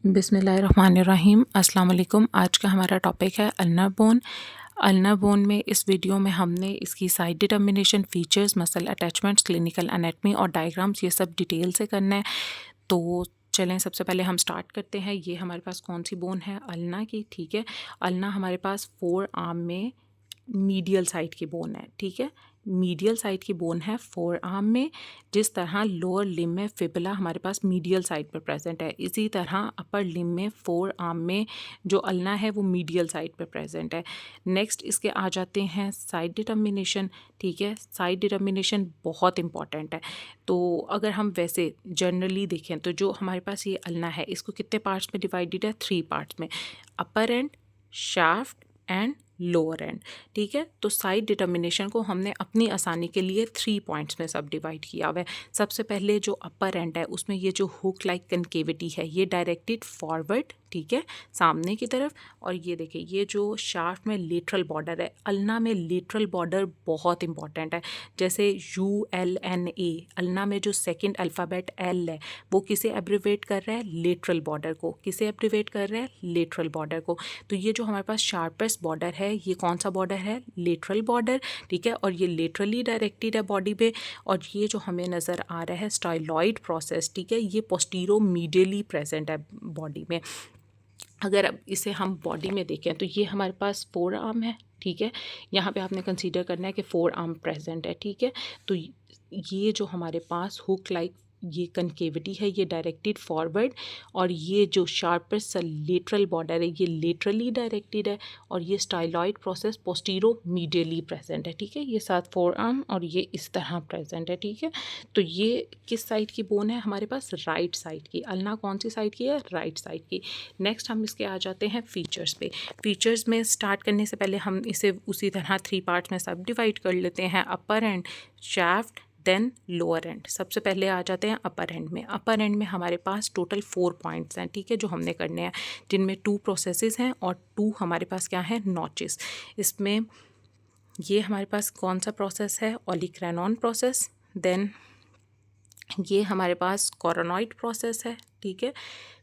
बिस्मिल्लाहिर्रहमानिर्रहीम। अस्सलाम वालेकुम। आज का हमारा टॉपिक है अल्नर बोन। अल्नर बोन में इस वीडियो में हमने इसकी side determination, features, muscle attachments, clinical anatomy और डायग्राम्स ये सब डिटेल से करना है। तो चलें, सबसे पहले हम स्टार्ट करते हैं। ये हमारे पास कौन सी बोन है? अल्ना की। ठीक है, अल्ना हमारे पास फोर आर्म में मीडियल साइड की बोन है। ठीक है, मीडियल साइड की बोन है फोर आर्म में। जिस तरह लोअर लिम में फिबुला हमारे पास मीडियल साइड पर प्रेजेंट है, इसी तरह अपर लिम में फोर आर्म में जो अल्ना है वो मीडियल साइड पर प्रेजेंट है। नेक्स्ट इसके आ जाते हैं साइड डिटर्मिनेशन। ठीक है, साइड डिटर्मिनेशन बहुत इंपॉर्टेंट है। तो अगर हम वैसे जनरली देखें तो जो हमारे पास ये अल्ना है इसको कितने पार्ट्स में डिवाइडेड है? 3 पार्ट्स में, upper end, shaft end lower end. ठीक है, तो साइड डिटर्मिनेशन को हमने अपनी आसानी के लिए 3 पॉइंट्स में सब डिवाइड किया हुआ है। सबसे पहले जो अपर एंड है उसमें ये जो हुक लाइक कनकेविटी है ये डायरेक्टेड फॉरवर्ड, ठीक है, सामने की तरफ। और ये देखिए ये जो शाफ्ट में लेटरल बॉर्डर है, अल्ना में लेटरल बॉर्डर बहुत इंपॉर्टेंट है। जैसे ULNA, अल्ना में जो सेकेंड अल्फ़ाबेट L है वो किसे एब्रिवेट कर रहा है? लेटरल बॉर्डर को। किसे एब्रिवेट कर रहा है? लेटरल बॉर्डर को। तो ये जो हमारे पास शार्पेस्ट बॉर्डर है ये कौन सा बॉर्डर है? Lateral border. ठीक है, और ये लेटरली डायरेक्टेड है बॉडी पे। और ये जो हमें नज़र आ रहा है स्टाइलॉइड प्रोसेस, ठीक है, ये पोस्टीरो मीडियली प्रेजेंट है बॉडी में। अगर अब इसे हम बॉडी में देखें तो ये हमारे पास फोर आर्म है। ठीक है, यहाँ पे आपने कंसीडर करना है कि फोर आर्म प्रेजेंट है। ठीक है, तो ये जो हमारे पास हुक लाइक ये कनकेविटी है ये डायरेक्टेड फॉरवर्ड, और ये जो शार्पेस्ट लेटरल बॉर्डर है ये लेटरली डायरेक्टेड है, और ये स्टाइलॉइड प्रोसेस पोस्टीरो मीडियली प्रेजेंट है। ठीक है, ये साथ फोर आर्म और ये इस तरह प्रेजेंट है। ठीक है, तो ये किस साइड की बोन है? हमारे पास राइट साइड की। अल्ना कौन सी साइड की है? राइट साइड की। नेक्स्ट हम इसके आ जाते हैं फीचर्स पे। फीचर्स में स्टार्ट करने से पहले हम इसे उसी तरह 3 पार्ट्स में सब डिवाइड कर लेते हैं, upper end, shaft, then lower end. सबसे पहले आ जाते हैं अपर एंड में। अपर एंड में हमारे पास टोटल 4 पॉइंट्स हैं। ठीक है, जो हमने करने हैं, जिनमें 2 प्रोसेसेस हैं और 2 हमारे पास क्या है? नॉचेस। इसमें ये हमारे पास कौन सा प्रोसेस है? ओलिक्रैनॉन प्रोसेस। देन ये हमारे पास कोरोनॉइड प्रोसेस है। ठीक है,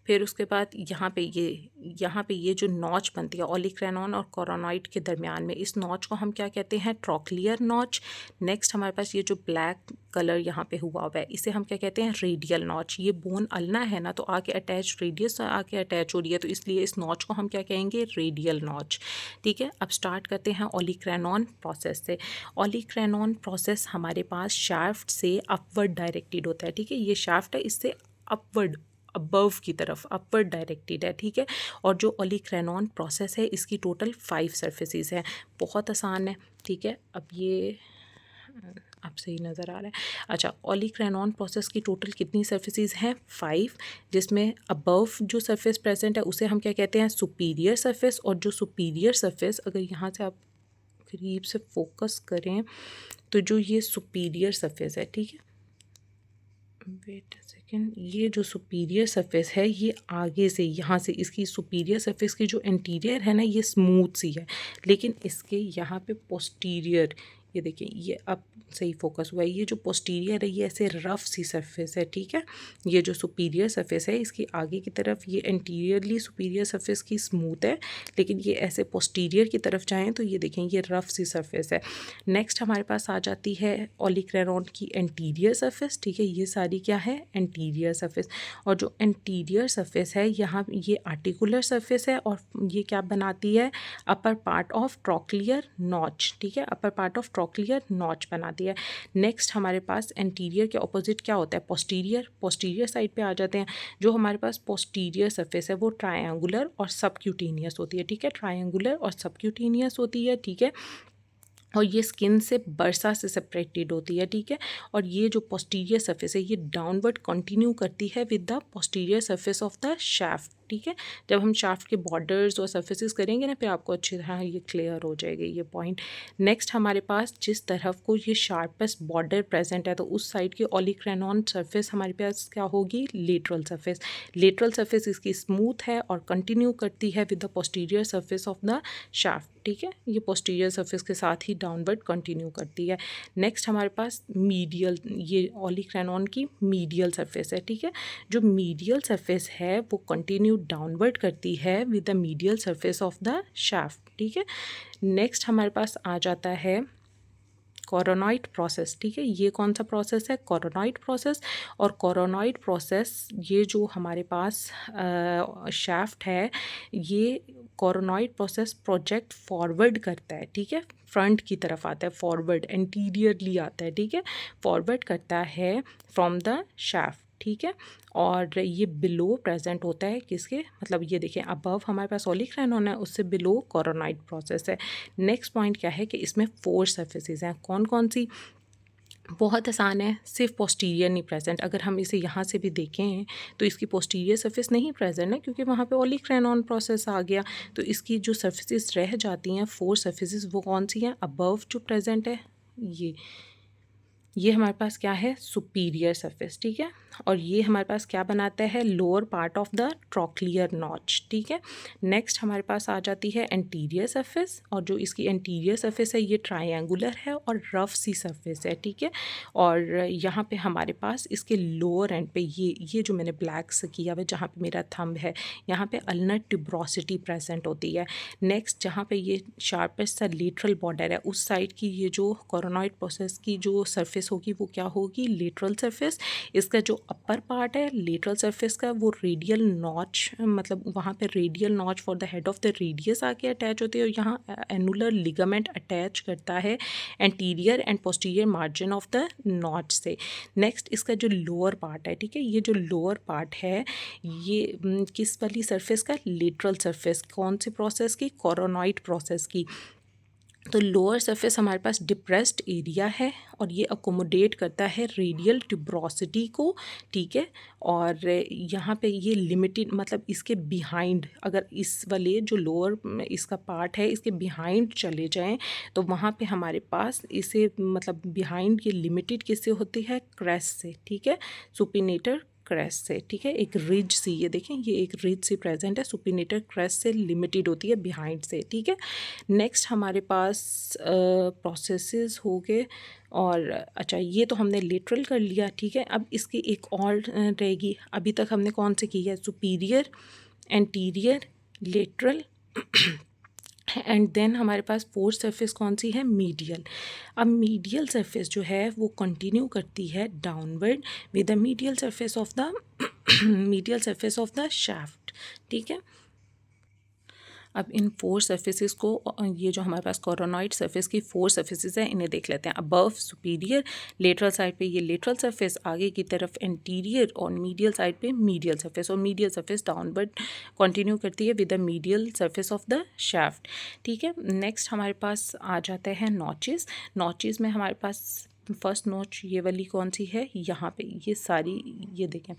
फिर उसके बाद यहाँ पे ये जो नॉच बनती है ओलिक्रैनॉन और कोरोनॉइड के दरमियान में, इस नॉच को हम क्या कहते हैं? Trochlear notch. नेक्स्ट हमारे पास ये जो ब्लैक कलर यहाँ पे हुआ है इसे हम क्या कहते हैं? Radial notch. ये बोन अल्ना है ना, तो आके अटैच, रेडियस आके अटैच हो रही है, तो इसलिए इस नॉच को हम क्या कहेंगे? Radial notch. ठीक है, अब स्टार्ट करते हैं ओलिक्रैनॉन प्रोसेस से। ओलिक्रैनॉन प्रोसेस हमारे पास शाफ्ट से अपवर्ड डायरेक्टेड होता है। ठीक है, ये शाफ्ट है, इससे अपवर्ड, अबव की तरफ अपवर्ड डायरेक्टेड है। ठीक है, और जो ओलिक्रैनॉन प्रोसेस है इसकी टोटल 5 सर्फेसिस हैं। बहुत आसान है। ठीक है, अब ये अब सही नज़र आ रहा है। अच्छा, ओलिक्रैनॉन प्रोसेस की टोटल कितनी सर्फेसिस हैं? 5, जिसमें अबव जो सरफेस प्रेजेंट है उसे हम क्या कहते हैं? Superior surface. और जो सुपीरियर सरफेस, अगर यहाँ से आप करीब से फोकस करें तो जो ये सुपीरियर सरफेस है, ठीक है, वेट सेकेंड, ये जो सुपीरियर सरफेस है ये आगे से, यहाँ से इसकी सुपीरियर सरफेस की जो इंटीरियर है ना ये स्मूथ सी है, लेकिन इसके यहाँ पे पोस्टीरियर, ये देखिए ये अब सही फोकस हुआ है, ये जो पोस्टीरियर है ये ऐसे रफ सी सरफेस है। ठीक है, ये जो सुपीरियर सरफेस है इसकी आगे की तरफ ये इंटीरियरली सुपीरियर सरफेस की स्मूथ है, लेकिन ये ऐसे पोस्टीरियर की तरफ जाएँ तो ये देखें ये रफ सी सरफेस है। नेक्स्ट हमारे पास आ जाती है ओलिक्रैनॉन की एंटीरियर सरफेस। ठीक है, ये सारी क्या है? Anterior surface. और जो एंटीरियर सरफेस है यहाँ ये आर्टिकुलर सरफेस है, और ये क्या बनाती है? Upper part of trochlear notch. ठीक है, upper part of trochlear notch बनाती है। नेक्स्ट हमारे पास एंटीरियर के ऑपोजिट क्या होता है? पोस्टीरियर। पोस्टीरियर साइड पे आ जाते हैं। जो हमारे पास पोस्टीरियर सरफेस है वो ट्रायंगुलर और सबक्यूटेनियस होती है। ठीक है, ट्रायंगुलर और सबक्यूटेनियस होती है। ठीक है, और ये स्किन से बर्सा से सेपरेटेड होती है। ठीक है, और ये जो पोस्टीरियर सरफेस है ये डाउनवर्ड कंटिन्यू करती है with the posterior surface of the shaft. ठीक है, जब हम शाफ्ट के बॉर्डर्स और सरफेसेस करेंगे ना फिर आपको अच्छी तरह ये क्लियर हो जाएगी ये पॉइंट। नेक्स्ट हमारे पास जिस तरफ को ये शार्पेस्ट बॉर्डर प्रेजेंट है तो उस साइड की ओलिक्रैनॉन सरफेस हमारे पास क्या होगी? Lateral surface. लेटरल सरफेस इसकी स्मूथ है और कंटिन्यू करती है with the posterior surface of the shaft. ठीक है, ये पोस्टीरियर सरफेस के साथ ही डाउनवर्ड कंटिन्यू करती है। नेक्स्ट हमारे पास मीडियल, ये ओलिक्रैनॉन की मीडियल सरफेस है। ठीक है, जो मीडियल सरफेस है वो कंटिन्यू डाउनवर्ड करती है with the medial surface of the shaft, ठीक है। नेक्स्ट हमारे पास आ जाता है कोरोनॉइड प्रोसेस, ठीक है। ये कौन सा प्रोसेस है? Coronoid process. और कोरोनॉइड प्रोसेस ये जो हमारे पास शाफ्ट है, ये कोरोनॉइड प्रोसेस प्रोजेक्ट फॉरवर्ड करता है, ठीक है। फ्रंट की तरफ आता है, फॉरवर्ड एंटीरियरली आता है, ठीक है। फॉरवर्ड करता है फ्रॉम द शाफ्ट, ठीक है। और ये बिलो प्रेजेंट होता है किसके, मतलब ये देखिए अबव हमारे पास ओलिक्रेनॉन है, उससे बिलो कोरोनॉइड प्रोसेस है। नेक्स्ट पॉइंट क्या है कि इसमें 4 सर्फेसिस हैं। कौन कौन सी? बहुत आसान है, सिर्फ पोस्टीरियर नहीं प्रेजेंट। अगर हम इसे यहाँ से भी देखें तो इसकी पोस्टीरियर सरफेस नहीं प्रेजेंट है, क्योंकि वहाँ पे ओलिक्रेनॉन प्रोसेस आ गया। तो इसकी जो सर्फेसिस रह जाती हैं 4 सर्फेसिस, वो कौन सी हैं? अबव जो प्रेजेंट है ये हमारे पास क्या है? सुपीरियर सरफेस, ठीक है। और ये हमारे पास क्या बनाता है? Lower part of the trochlear notch, ठीक है। नेक्स्ट हमारे पास आ जाती है एंटीरियर सरफेस, और जो इसकी एंटीरियर सरफेस है ये ट्रायंगुलर है और रफ सी सरफेस है, ठीक है। और यहाँ पे हमारे पास इसके लोअर एंड पे ये जो मैंने ब्लैक से किया हुआ, जहाँ पे मेरा थंब है, यहाँ पे अल्नर ट्यूब्रोसिटी प्रेजेंट होती है। नेक्स्ट जहाँ पे ये शार्पेस्ट सा लेटरल बॉर्डर है, उस साइड की ये जो कोरोनॉइड प्रोसेस की जो सरफेस होगी वो क्या होगी? Lateral surface. इसका जो अपर पार्ट है लेटरल सरफेस का, वो रेडियल नॉच, मतलब वहाँ पे radial notch for the head of the radius आके अटैच होती है, और यहाँ एनुलर लिगामेंट अटैच करता है anterior and posterior margin of the notch से। नेक्स्ट इसका जो लोअर पार्ट है, ठीक है, ये जो लोअर पार्ट है ये किस वाली सरफेस का? Lateral surface. कौन सी प्रोसेस की? कोरोनॉइड प्रोसेस की। तो लोअर सरफेस हमारे पास डिप्रेस्ड एरिया है, और ये अकोमोडेट करता है रेडियल ट्यूब्रोसिटी को, ठीक है। और यहाँ पे ये लिमिटेड, मतलब इसके बिहाइंड, अगर इस वाले जो लोअर इसका पार्ट है इसके बिहाइंड चले जाएं तो वहाँ पे हमारे पास इसे, मतलब बिहाइंड ये लिमिटेड किससे होती है? क्रेस्ट से, ठीक है, सुपिनेटर क्रेस्ट से, ठीक है। एक रिज सी, ये देखें ये एक रिज सी प्रेजेंट है, सुपिनेटर क्रेस्ट से लिमिटेड होती है बिहाइंड से, ठीक है। नेक्स्ट हमारे पास प्रोसेसेस हो गए। और अच्छा, ये तो हमने लेटरल कर लिया, ठीक है। अब इसकी एक और रहेगी, अभी तक हमने कौन से की है? Superior, anterior, lateral and then हमारे पास 4th सरफेस कौन सी है? मीडियल। अब मीडियल सरफेस जो है वो कंटिन्यू करती है downward with the medial surface of the medial surface of the shaft, ठीक है। अब इन 4 सर्फेसिस को, ये जो हमारे पास कोरोनॉइड सरफेस की 4 सर्फेसिस हैं, इन्हें देख लेते हैं। अबव सुपीरियर, लेटरल साइड पे ये लेटरल सरफेस, आगे की तरफ एंटीरियर, और मीडियल साइड पे मीडियल सरफेस। और मीडियल सरफेस डाउनवर्ड कंटिन्यू करती है with the medial surface of the shaft, ठीक है। नेक्स्ट हमारे पास आ जाते हैं नॉचेस। नॉचेस में हमारे पास फर्स्ट नॉच ये वाली कौन सी है? यहाँ पे ये सारी, ये देखें,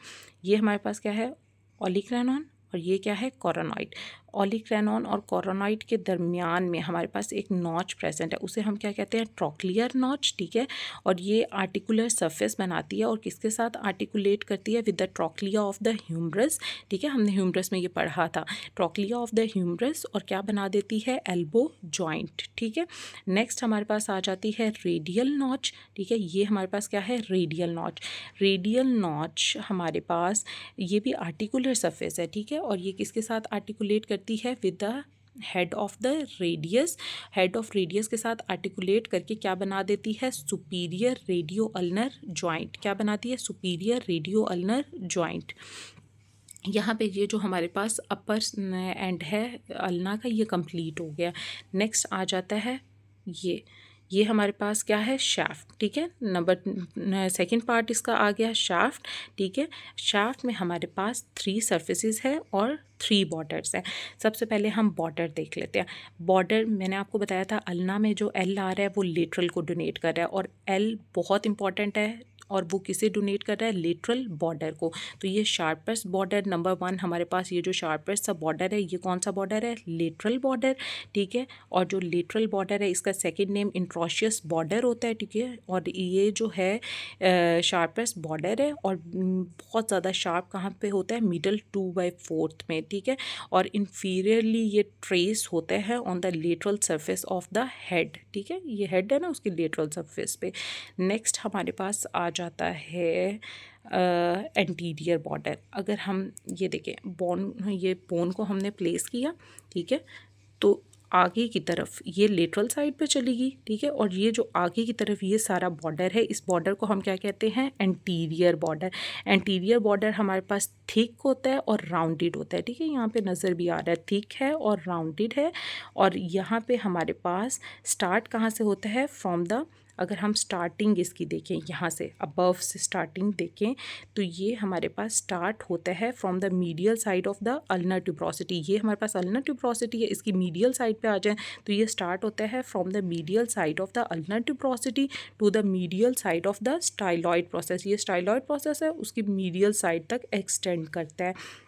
ये हमारे पास क्या है? ओलिक्रेनॉन, और ये क्या है? कोरोनॉइड। ओलिक्रेनॉन और कोरोनॉइड के दरमियान में हमारे पास एक नॉच प्रेजेंट है, उसे हम क्या कहते हैं? ट्रॉक्लियर नॉच, ठीक है। और ये आर्टिकुलर सरफेस बनाती है, और किसके साथ आर्टिकुलेट करती है? With the trochlea of the humerus, ठीक है। हमने ह्यूमरस में ये पढ़ा था, ट्रॉक्लिया ऑफ द ह्यूमरस, और क्या बना देती है? एल्बो जॉइंट, ठीक है। नेक्स्ट हमारे पास आ जाती है रेडियल नॉच, ठीक है। ये हमारे पास क्या है? Radial notch. रेडियल नॉच हमारे पास ये भी आर्टिकुलर सरफेस है, ठीक है। और ये किसके साथ आर्टिकुलेट करती है? With the head of the radius. Head of radius के साथ आर्टिकुलेट करके क्या बना देती है? Superior radio ulnar joint. क्या बनाती है? Superior radio ulnar joint. यहाँ पे ये जो हमारे पास अपर एंड है अल्ना का, ये कंप्लीट हो गया। नेक्स्ट आ जाता है ये हमारे पास क्या है? शाफ्ट, ठीक है। नंबर सेकंड पार्ट इसका आ गया शाफ्ट, ठीक है। शाफ्ट में हमारे पास 3 सर्फेसिस है और 3 बॉर्डर्स हैं। सबसे पहले हम बॉर्डर देख लेते हैं। बॉर्डर मैंने आपको बताया था, अल्ना में जो एल आ रहा है वो लेटरल को डोनेट कर रहा है, और एल बहुत इंपॉर्टेंट है, और वो किसे डोनेट कर रहा है? लेटरल बॉर्डर को। तो ये शार्पेस्ट बॉर्डर नंबर 1 हमारे पास, ये जो शार्पेस्ट सा बॉर्डर है ये कौन सा बॉर्डर है? लेटरल बॉर्डर, ठीक है। और जो लेटरल बॉर्डर है इसका सेकंड नेम इंट्रोशियस बॉर्डर होता है, ठीक है। और ये जो है शार्पेस्ट बॉर्डर है, और बहुत ज़्यादा शार्प कहाँ पे होता है? मिडल 2/4 में, ठीक है। और इन्फीरियरली ये ट्रेस होता है on the lateral surface of the head, ठीक है। ये हेड है ना, उसकी लेटरल सरफेस पे। नेक्स्ट हमारे पास आ जाता है एंटीरियर बॉर्डर। अगर हम ये देखें ये बोन को हमने प्लेस किया, ठीक है, तो आगे की तरफ ये लेटरल साइड पे चलेगी, ठीक है, और ये जो आगे की तरफ ये सारा बॉर्डर है, इस बॉर्डर को हम क्या कहते हैं, एंटीरियर बॉर्डर। एंटीरियर बॉर्डर हमारे पास थिक होता है और राउंडेड होता है, ठीक है, यहाँ पे नज़र भी आ रहा है थिक है और राउंडेड है। और यहाँ पे हमारे पास स्टार्ट कहाँ से होता है, फ्रॉम द, अगर हम स्टार्टिंग इसकी देखें यहाँ से अबव से स्टार्टिंग देखें तो ये हमारे पास स्टार्ट होता है from the medial side of the ulnar tuberosity. ये हमारे पास अल्नर ट्यूब्रोसिटी है, इसकी मीडियल साइड पे आ जाए तो ये स्टार्ट होता है from the medial side of the ulnar tuberosity to the medial side of the styloid process. ये स्टाइलॉइड प्रोसेस है, उसकी मीडियल साइड तक एक्सटेंड करता है।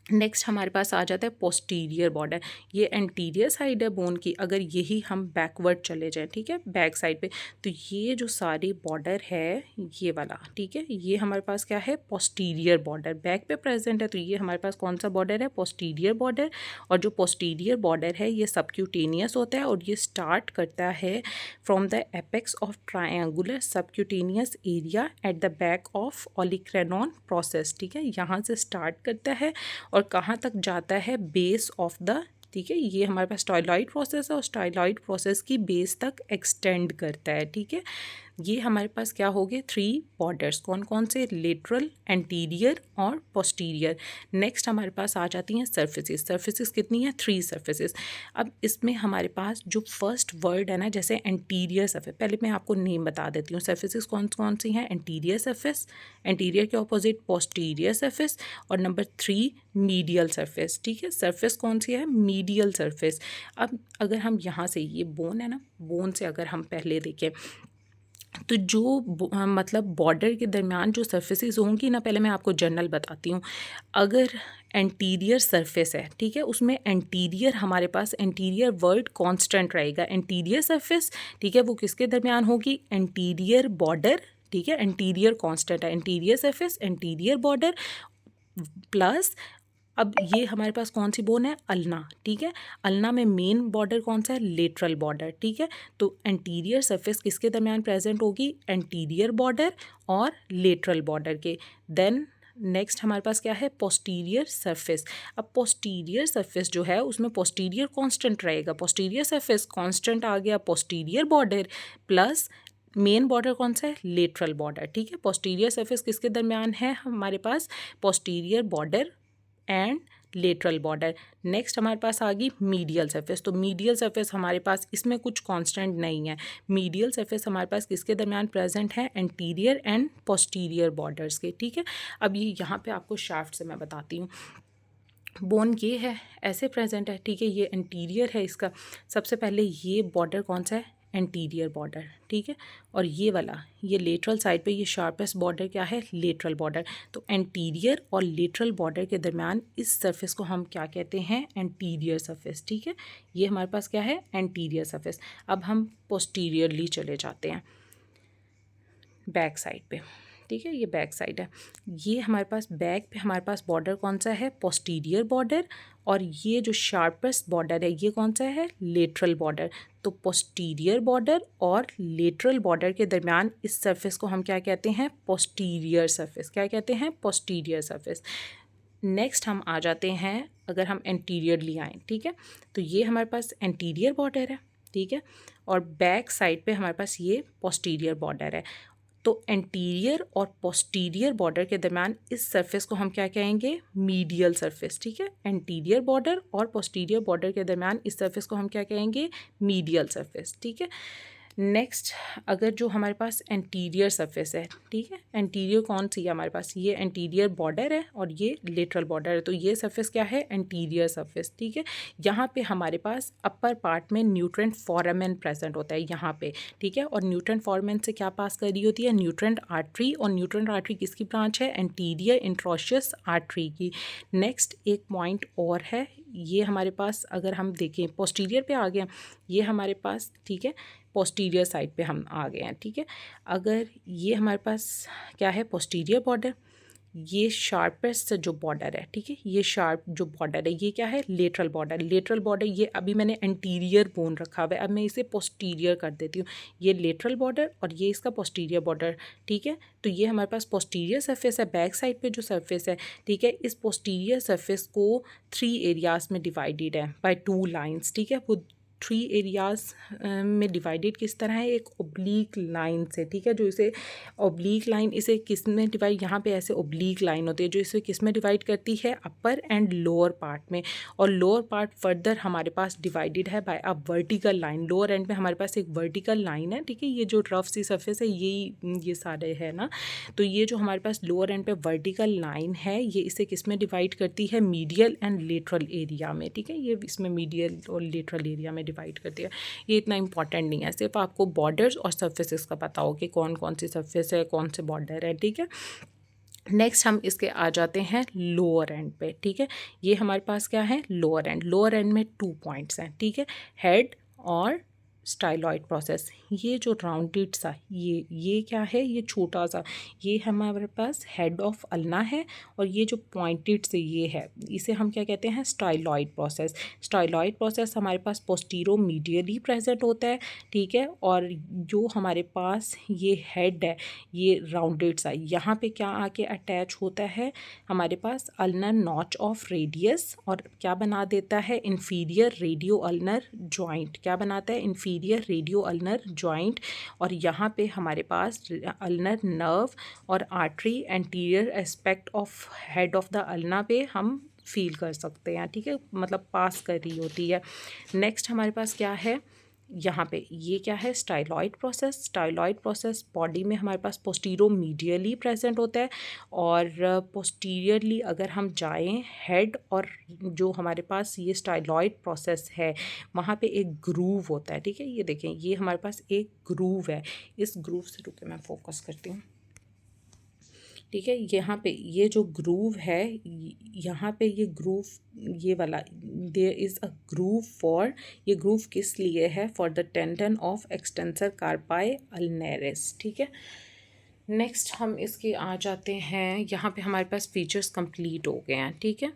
नेक्स्ट हमारे पास आ जाता है पोस्टीरियर बॉर्डर। ये एंटीरियर साइड है बोन की, अगर यही हम बैकवर्ड चले जाएं, ठीक है, बैक साइड पे, तो ये जो सारी बॉर्डर है ये वाला, ठीक है, ये हमारे पास क्या है, पोस्टीरियर बॉर्डर, बैक पे प्रेजेंट है, तो ये हमारे पास कौन सा बॉर्डर है, पोस्टीरियर बॉर्डर। और जो पोस्टीरियर बॉर्डर है ये सबक्यूटेनियस होता है और ये स्टार्ट करता है from the apex of triangular subcutaneous area at the back of olecranon process, ठीक है, यहाँ से स्टार्ट करता है और कहाँ तक जाता है, बेस ऑफ द, ठीक है, ये हमारे पास स्टाइलॉइड प्रोसेस है और स्टाइलॉइड प्रोसेस की बेस तक एक्सटेंड करता है, ठीक है। ये हमारे पास क्या हो गए, 3 बॉर्डर्स, कौन कौन से, लेटरल, एंटीरियर और पोस्टीरियर। नेक्स्ट हमारे पास आ जाती हैं सर्फेसिस। सर्फेसिस कितनी है, 3 सर्फेसिस। अब इसमें हमारे पास जो फर्स्ट वर्ड है ना, जैसे एंटीरियर सर्फेस, पहले मैं आपको नेम बता देती हूँ। सर्फेसिस कौन कौन सी हैं, एंटीरियर सर्फेस, एंटीरियर के ऑपोजिट पोस्टीरियर सर्फेस, और नंबर 3 मीडियल सर्फेस, ठीक है। सर्फेस कौन सी है, मीडियल सर्फेस। अब अगर हम यहाँ से, ये बोन है ना, बोन से अगर हम पहले देखें तो जो मतलब बॉर्डर के दरमियान जो सर्फेसिस होंगी ना, पहले मैं आपको जनरल बताती हूँ। अगर एंटीरियर सरफेस है, ठीक है, उसमें एंटीरियर हमारे पास एंटीरियर वर्ड कांस्टेंट रहेगा। एंटीरियर सरफेस, ठीक है, वो किसके दरमियान होगी, एंटीरियर बॉर्डर, ठीक है, एंटीरियर कांस्टेंट है, anterior surface, anterior border plus, अब ये हमारे पास कौन सी बोन है, अल्ना, ठीक है। अल्ना में मेन बॉर्डर कौन सा है, लेटरल बॉर्डर, ठीक है। तो एंटीरियर सरफेस किसके दरमियान प्रेजेंट होगी, एंटीरियर बॉर्डर और लेटरल बॉर्डर के। देन नेक्स्ट हमारे पास क्या है, पोस्टीरियर सरफेस। अब पोस्टीरियर सरफेस जो है उसमें पोस्टीरियर कांस्टेंट रहेगा, पोस्टीरियर सरफेस कांस्टेंट आ गया, posterior border plus main border कौन सा है, लेटरल बॉर्डर, ठीक है। पोस्टीरियर सरफेस किसके दरमियान है हमारे पास, posterior border and lateral border. Next हमारे पास आ गई मीडियल सरफेस। तो मीडियल सरफेस हमारे पास इसमें कुछ कांस्टेंट नहीं है। मीडियल सरफेस हमारे पास किसके दरमियान प्रेजेंट है, एंटीरियर एंड पोस्टीरियर बॉर्डर्स के, ठीक है। अब ये यहाँ पे आपको शाफ्ट से मैं बताती हूँ। बोन ये है, ऐसे प्रेजेंट है, ठीक है, ये एंटीरियर है इसका। सबसे पहले ये बॉर्डर कौन सा है, एंटीरियर बॉर्डर, ठीक है, और ये वाला, ये लेटरल साइड पे ये शार्पेस्ट बॉर्डर क्या है, लेटरल बॉर्डर। तो एंटीरियर और लेटरल बॉर्डर के दरमियान इस सरफेस को हम क्या कहते हैं, एंटीरियर सरफेस, ठीक है। ये हमारे पास क्या है, एंटीरियर सरफेस। अब हम पोस्टीरियरली चले जाते हैं, बैक साइड पे, ठीक है, ये बैक साइड है। ये हमारे पास बैक पे हमारे पास बॉर्डर कौन सा है, पोस्टीरियर बॉर्डर, और ये जो शार्पेस्ट बॉर्डर है ये कौन सा है, लेटरल बॉर्डर। तो पोस्टीरियर बॉर्डर और लेटरल बॉर्डर के दरमियान इस सरफेस को हम क्या कहते हैं, पोस्टीरियर सरफेस, क्या कहते हैं, पोस्टीरियर सरफेस। नेक्स्ट हम आ जाते हैं, अगर हम एंटीरियरली आएँ, ठीक है, तो ये हमारे पास एंटीरियर बॉर्डर है, ठीक है, और बैक साइड पे हमारे पास ये पोस्टीरियर बॉर्डर है। तो एंटीरियर और पोस्टीरियर बॉर्डर के दरमियान इस सरफेस को हम क्या कहेंगे, मीडियल सरफेस, ठीक है। एंटीरियर बॉर्डर और पोस्टीरियर बॉर्डर के दरमियान इस सरफेस को हम क्या कहेंगे, मीडियल सरफेस, ठीक है। नेक्स्ट, अगर जो हमारे पास एंटीरियर सरफेस है, ठीक है, एंटीरियर कौन सी है हमारे पास, ये एंटीरियर बॉर्डर है और ये लेटरल बॉर्डर है, तो ये सरफेस क्या है, एंटीरियर सरफेस, ठीक है। यहाँ पे हमारे पास अपर पार्ट में न्यूट्रेंट फोरामेन प्रेजेंट होता है यहाँ पे, ठीक है, और न्यूट्रेंट फोरामेन से क्या पास कर रही होती है, न्यूट्रेंट आर्टरी, और न्यूट्रेंट आर्टरी किसकी ब्रांच है, एंटीरियर इंट्रोशियस आर्टरी की। नेक्स्ट एक पॉइंट और है, ये हमारे पास अगर हम देखें पोस्टीरियर पे आ गए, ये हमारे पास, ठीक है, पोस्टीरियर साइड पे हम आ गए हैं, ठीक है। अगर ये हमारे पास क्या है, पोस्टीरियर बॉर्डर, ये शार्पेस्ट जो बॉर्डर है, ठीक है, ये शार्प जो बॉर्डर है ये क्या है, लेटरल बॉर्डर। लेटरल बॉर्डर ये अभी मैंने एंटीरियर बोन रखा हुआ है, अब मैं इसे पोस्टीरियर कर देती हूँ। ये लेटरल बॉर्डर और ये इसका पोस्टीरियर बॉर्डर, ठीक है। तो ये हमारे पास पोस्टीरियर सरफेस है, बैक साइड पे जो सरफेस है, ठीक है। इस पोस्टीरियर सरफेस को 3 एरियाज़ में डिवाइडेड है बाय 2 लाइन्स, ठीक है। वो 3 एरियाज़ में डिवाइडेड किस तरह है, एक ओब्लीक लाइन से, ठीक है। जो इसे ओब्लीक लाइन, इसे किस में डिवाइड, यहाँ पे ऐसे ओब्लीक लाइन होती है जो इसे किस में डिवाइड करती है, अपर एंड लोअर पार्ट में। और लोअर पार्ट फर्दर हमारे पास डिवाइडेड है by a vertical line. Lower end में हमारे पास एक वर्टिकल लाइन है, ठीक है। ये जो रफ सी सरफेस है ये सारे है ना, तो ये जो हमारे पास लोअर एंड पे वर्टिकल लाइन है ये इसे किस में डिवाइड करती है, मीडियल एंड लेटरल एरिया में, ठीक है। ये इसमें मीडियल और लेटरल एरिया में डिवाइड करती है। ये इतना इंपॉर्टेंट नहीं है, सिर्फ आपको बॉर्डर्स और सरफेसेस का पता हो कि कौन कौन सी सरफेस है, कौन से बॉर्डर है, ठीक है। नेक्स्ट हम इसके आ जाते हैं लोअर एंड पे, ठीक है। ये हमारे पास क्या है, लोअर एंड। लोअर एंड में 2 पॉइंट्स हैं, ठीक है, हेड और स्टाइलॉइड प्रोसेस। ये जो राउंडेड सा ये क्या है, ये छोटा सा, ये हमारे पास हेड ऑफ अल्ना है। और ये जो पॉइंटेड से ये है, इसे हम क्या कहते हैं, स्टाइलॉइड प्रोसेस। स्टाइलॉइड प्रोसेस हमारे पास पोस्टीरो मीडियली प्रेजेंट होता है, ठीक है। और जो हमारे पास ये हेड है, ये राउंडेड सा, यहाँ पे क्या आके अटैच होता है, हमारे पास अल्नर नॉच ऑफ रेडियस, और क्या बना देता है, इन्फीरियर रेडियो अल्नर जॉइंट। क्या बनाता है, इन्फीरियर रेडियो अल्नर जॉइंट। और यहाँ पे हमारे पास अल्नर नर्व और artery anterior aspect of head of the ulna पे हम फील कर सकते हैं, ठीक है, मतलब पास कर रही होती है। नेक्स्ट हमारे पास क्या है, यहाँ पे ये क्या है, styloid process. Styloid process body में हमारे पास पोस्टीरो मीडियली प्रेजेंट होता है। और पोस्टीरियरली अगर हम जाएं, हेड और जो हमारे पास ये स्टाइलॉइड प्रोसेस है वहाँ पे एक ग्रूव होता है, ठीक है। ये देखें, ये हमारे पास एक ग्रूव है। इस ग्रूव से रुके मैं फोकस करती हूँ, ठीक है। यहाँ पे ये जो ग्रूव है, यहाँ पे ये ग्रूव, ये वाला, there is a groove for, ये ग्रूव किस लिए है, for the tendon of extensor carpi ulnaris, ठीक है। नेक्स्ट हम इसके आ जाते हैं, यहाँ पे हमारे पास फीचर्स कंप्लीट हो गए हैं, ठीक है।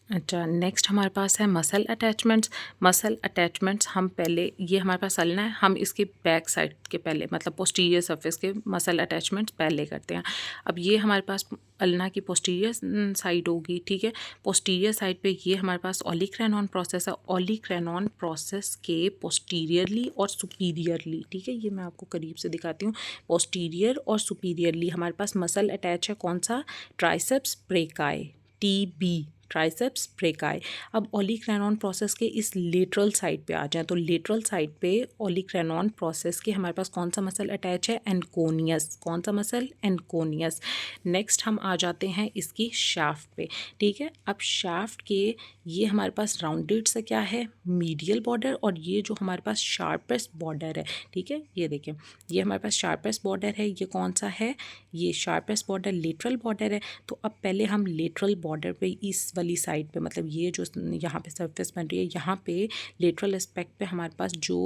अच्छा, नेक्स्ट हमारे पास है मसल अटैचमेंट्स। मसल अटैचमेंट्स हम पहले, ये हमारे पास अल्ना है, हम इसके बैक साइड के पहले, मतलब पोस्टीरियर सरफेस के मसल अटैचमेंट्स पहले करते हैं। अब ये हमारे पास अल्ना की पोस्टीरियर साइड होगी, ठीक है। पोस्टीरियर साइड पे ये हमारे पास ओलिक्रैनॉन प्रोसेस है। ओलिक्रैनॉन प्रोसेस के पोस्टीरियरली और सुपीरियरली, ठीक है, ये मैं आपको करीब से दिखाती हूँ। पोस्टीरियर और सुपीरियरली हमारे पास मसल अटैच है, कौन सा, triceps brachii, TB, triceps brachii. अब ओलिक्रैनॉन प्रोसेस के इस लेटरल साइड पे आ जाएं, तो लेटरल साइड पे ओलिक्रैनॉन प्रोसेस के हमारे पास कौन सा मसल अटैच है, एनकोनियस। कौन सा मसल, एनकोनियस। नेक्स्ट हम आ जाते हैं इसकी शाफ्ट पे, ठीक है। अब शाफ्ट के ये हमारे पास राउंडेड से क्या है, मीडियल बॉर्डर, और ये जो हमारे पास शार्पेस्ट बॉर्डर है, ठीक है, ये देखें, ये हमारे पास शार्पेस्ट बॉर्डर है। ये कौन सा है, ये शार्पेस्ट बॉर्डर लेटरल बॉर्डर है। तो अब पहले हम लेटरल बॉर्डर पे इस वाली साइड पे, मतलब ये जो यहाँ पे सरफेस बन रही है, यहाँ पे लेटरल एस्पेक्ट पे हमारे पास जो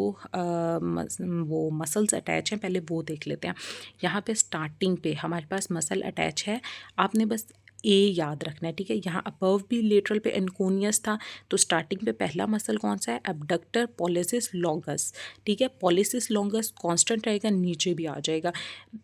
वो मसल्स अटैच हैं, पहले वो देख लेते हैं। यहाँ पे स्टार्टिंग पे हमारे पास मसल अटैच है, आपने बस ए याद रखना है, ठीक है। यहाँ अबव भी लेटरल पे एनकोनियस था, तो स्टार्टिंग पे पहला मसल कौन सा है, एब्डक्टर पॉलिसिस लॉन्गस, ठीक है। पॉलिसिस लॉन्गस कांस्टेंट रहेगा, नीचे भी आ जाएगा।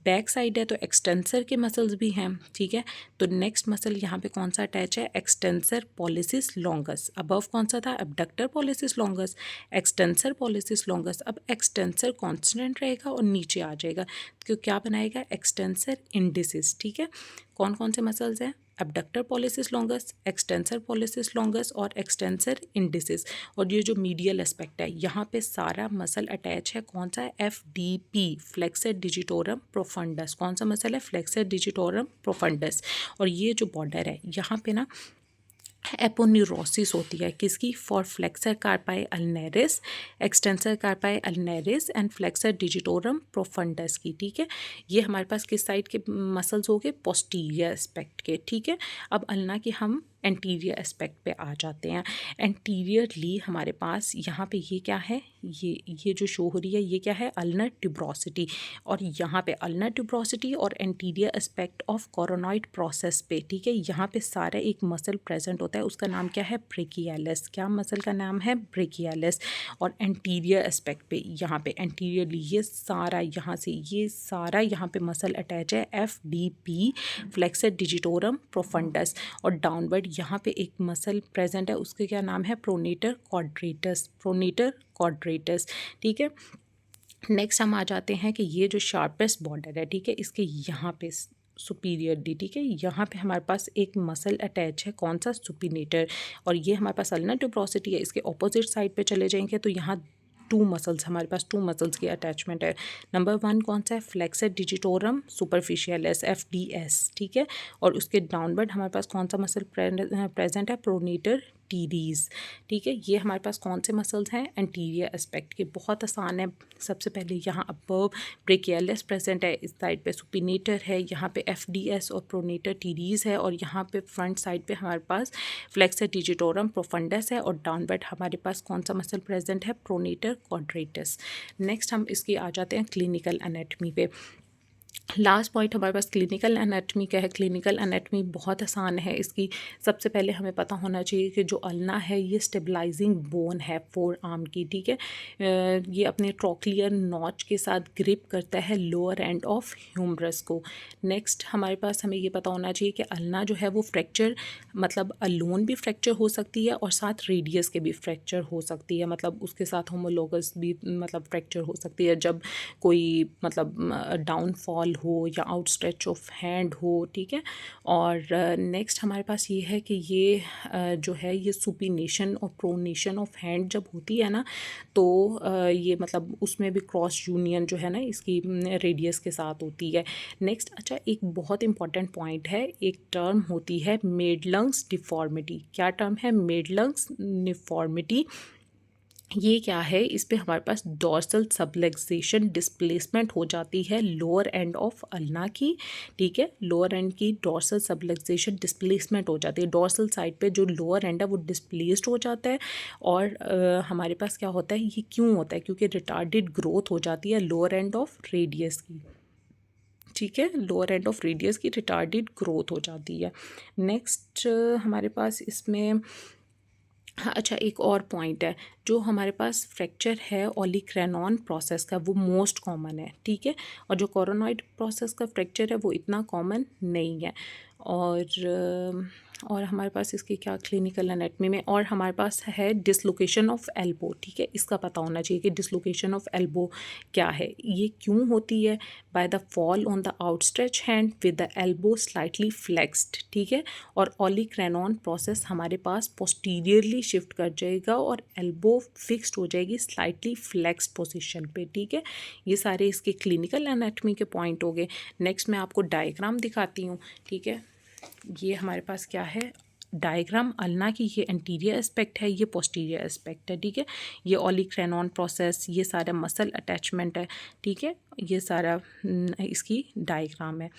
बैक साइड है तो एक्सटेंसर के मसल्स भी हैं, ठीक है। तो नेक्स्ट मसल यहाँ पे कौन सा अटैच है, एक्सटेंसर पॉलिसिस लॉन्गस। अबव कौन सा था, abductor pollicis longus, extensor pollicis longus. अब एक्सटेंसर कांस्टेंट रहेगा और नीचे आ जाएगा, तो क्या बनाएगा, एक्सटेंसर इंडिसिस, ठीक है। कौन कौन से मसल्स हैं, abductor pollicis longus, extensor pollicis longus और एक्सटेंसर इंडिसिस। और ये जो मीडियल एस्पेक्ट है, यहाँ पे सारा मसल अटैच है, कौन सा है, FDP, फ्लेक्सर डिजिटोरम प्रोफंडस। कौन सा मसल है, फ्लेक्सर डिजिटोरम प्रोफंडस। और ये जो बॉर्डर है यहाँ पे ना एपोन्यूरोसिस होती है, किसकी, for flexor carpi ulnaris, extensor carpi ulnaris and flexor digitorum profundus की, ठीक है। ये हमारे पास किस साइड के मसल्स हो गए, पोस्टीरियर एस्पेक्ट के, ठीक है। अब अल्ना की हम एंटीरियर एस्पेक्ट पे आ जाते हैं। एंटीरियरली हमारे पास यहाँ पे ये क्या है, ये जो शो हो रही है ये क्या है, अल्नर ट्यूब्रोसिटी, और यहाँ पे अल्नर ट्यूब्रोसिटी और anterior aspect of coronoid process पे, ठीक है, यहाँ पे सारा एक मसल प्रेजेंट होता है, उसका नाम क्या है, ब्रेकियालिस। क्या मसल का नाम है, ब्रेकियालिस। और एंटीरियर एस्पेक्ट पे यहाँ पे एंटीरियरली ये सारा यहाँ से ये सारा यहाँ पे मसल अटैच है, FDP, फ्लेक्सर डिजिटोरम प्रोफंडस। और डाउनवर्ड यहाँ पे एक मसल प्रेजेंट है, उसके क्या नाम है, प्रोनेटर क्वाड्रेटस, प्रोनेटर क्वाड्रेटस, ठीक है। नेक्स्ट हम आ जाते हैं कि ये जो शार्पेस्ट बॉर्डर है, ठीक है, इसके यहाँ पे सुपीरियरली, ठीक है, यहाँ पे हमारे पास एक मसल अटैच है, कौन सा, सुपिनेटर। और ये हमारे पास अल्नर ट्यूब्रोसिटी है, इसके ऑपोजिट साइड पे चले जाएंगे तो यहाँ टू मसल्स, हमारे पास टू मसल्स की अटैचमेंट है। नंबर 1 कौन सा है, फ्लेक्सर डिजिटोरम सुपरफिशियलिस, FDS, ठीक है। और उसके डाउनवर्ड हमारे पास कौन सा मसल प्रेजेंट है, प्रोनेटर टीरीज, ठीक है। ये हमारे पास कौन से मसल्स हैं, एंटीरियर एस्पेक्ट के। बहुत आसान है। सबसे पहले यहाँ अबव ब्रेकियालिस प्रेजेंट है, इस साइड पे सुपिनेटर है, यहाँ पे FDS और प्रोनेटर टीरीज है, और यहाँ पे फ्रंट साइड पे हमारे पास फ्लेक्सर डिजिटोरम प्रोफंडस है, और डाउनवर्ड हमारे पास कौन सा मसल प्रेजेंट है, प्रोनेटर क्वाड्रेटस। नेक्स्ट हम इसकी आ जाते हैं क्लिनिकल एनाटमी पे। लास्ट पॉइंट हमारे पास क्लिनिकल एनाटमी क्या है। क्लिनिकल एनाटमी बहुत आसान है इसकी। सबसे पहले हमें पता होना चाहिए कि जो अल्ना है ये स्टेबलाइजिंग बोन है फोर आर्म की, ठीक है। ये अपने ट्रोक्लियर नॉच के साथ ग्रिप करता है लोअर एंड ऑफ ह्यूमरस को। नेक्स्ट हमारे पास हमें ये पता होना चाहिए कि अल्ना जो है वो फ्रैक्चर, मतलब अलोन भी फ्रैक्चर हो सकती है और साथ रेडियस के भी फ्रैक्चर हो सकती है, मतलब उसके साथ होमोलोगस भी मतलब फ्रैक्चर हो सकती है जब कोई मतलब डाउनफॉल हो या आउटस्ट्रेच ऑफ हैंड हो, ठीक है। और नेक्स्ट हमारे पास ये है कि ये जो है ये सुपिनेशन और प्रोनेशन ऑफ हैंड जब होती है ना, तो ये मतलब उसमें भी क्रॉस यूनियन जो है ना इसकी रेडियस के साथ होती है। नेक्स्ट, अच्छा, एक बहुत इंपॉर्टेंट पॉइंट है, एक टर्म होती है मेडलंग्स डिफॉर्मिटी। क्या टर्म है, मेडलंग्स डिफॉर्मिटी। ये क्या है, इस पे हमारे पास डॉर्सल सबलक्सेशन डिस्प्लेसमेंट हो जाती है लोअर एंड ऑफ अल्ना की, ठीक है। लोअर एंड की डॉर्सल सबलक्सेशन डिस्प्लेसमेंट हो जाती है, डॉर्सल साइड पे जो लोअर एंड है वो डिस्प्लेस्ड हो जाता है। और हमारे पास क्या होता है, ये क्यों होता है, क्योंकि रिटार्डेड ग्रोथ हो जाती है लोअर एंड ऑफ रेडियस की, ठीक है। लोअर एंड ऑफ रेडियस की रिटार्डेड ग्रोथ हो जाती है। नेक्स्ट हमारे पास इसमें, हाँ, अच्छा, एक और पॉइंट है, जो हमारे पास फ्रैक्चर है ओलिक्रैनॉन प्रोसेस का वो मोस्ट कॉमन है, ठीक है। और जो कोरोनॉइड प्रोसेस का फ्रैक्चर है वो इतना कॉमन नहीं है। और हमारे पास इसकी क्या क्लिनिकल एनाटमी में, और हमारे पास है डिसलोकेशन ऑफ एल्बो, ठीक है। इसका पता होना चाहिए कि डिसलोकेशन ऑफ एल्बो क्या है, ये क्यों होती है, by the fall on the outstretch hand with the elbow slightly flexed, ठीक है। और ओलिक्रैनॉन प्रोसेस हमारे पास पोस्टीरियरली शिफ्ट कर जाएगा और एल्बो फिक्स्ड हो जाएगी स्लाइटली फ्लेक्स्ड पोजीशन पे, ठीक है। ये सारे इसके क्लिनिकल एनाटमी के पॉइंट हो गए। नेक्स्ट मैं आपको डायग्राम दिखाती हूँ, ठीक है। ये हमारे पास क्या है, डायग्राम अल्ना की, ये एंटीरियर एस्पेक्ट है, ये पोस्टीरियर एस्पेक्ट है, ठीक है। ये ओलिक्रैनॉन प्रोसेस, ये सारा मसल अटैचमेंट है, ठीक है। ये सारा इसकी डायग्राम है।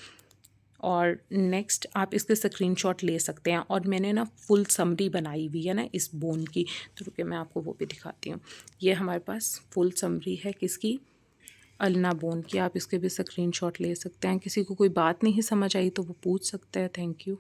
और नेक्स्ट आप इसके स्क्रीनशॉट ले सकते हैं, और मैंने ना फुल समरी बनाई हुई है ना इस बोन की, तो रुके मैं आपको वो भी दिखाती हूँ। ये हमारे पास फुल समरी है किसकी, अल्ना बोन की। आप इसके भी स्क्रीनशॉट ले सकते हैं। किसी को कोई बात नहीं समझ आई तो वो पूछ सकता है। Thank you.